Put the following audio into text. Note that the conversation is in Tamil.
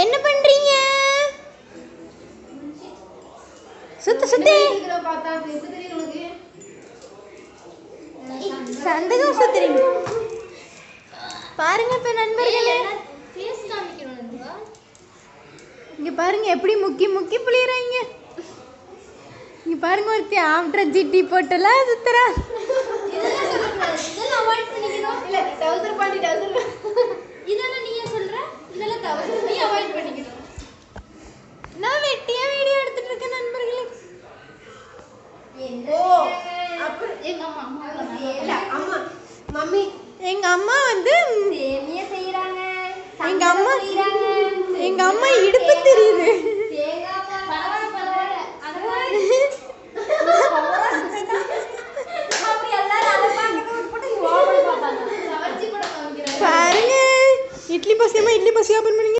என்ன பண்றீங்க? சுத்து சுத்தி சந்தகம் சுத்துறீங்க பாருங்க. இப்ப நண்பர்களே இங்க பாருங்க எப்படி முக்கி முக்கி புளியறாங்க. இங்க பாருங்க ஒருத்தி ஆஃப்டர் ஜிடி போட்டலாம் சுத்துறா. இதெல்லாம் அவாய்ட் பண்ணிக்கணும். இல்ல டவுசர் பாண்டி டவுசர் இதெல்லாம் நீயே சொல்ற. இதெல்லாம் தவறு. நீ அவாய்ட் பண்ணிக்கணும். நான் வெட்டியா வீடியோ எடுத்துட்டு இருக்கேன் நண்பர்களே. ஓ அப்புறம் எங்க அம்மா இல்ல அம்மா மம்மி எங்க அம்மா வந்து சேமியா செய்றாங்க. எங்க அம்மா இடுப்பு தெரியுது.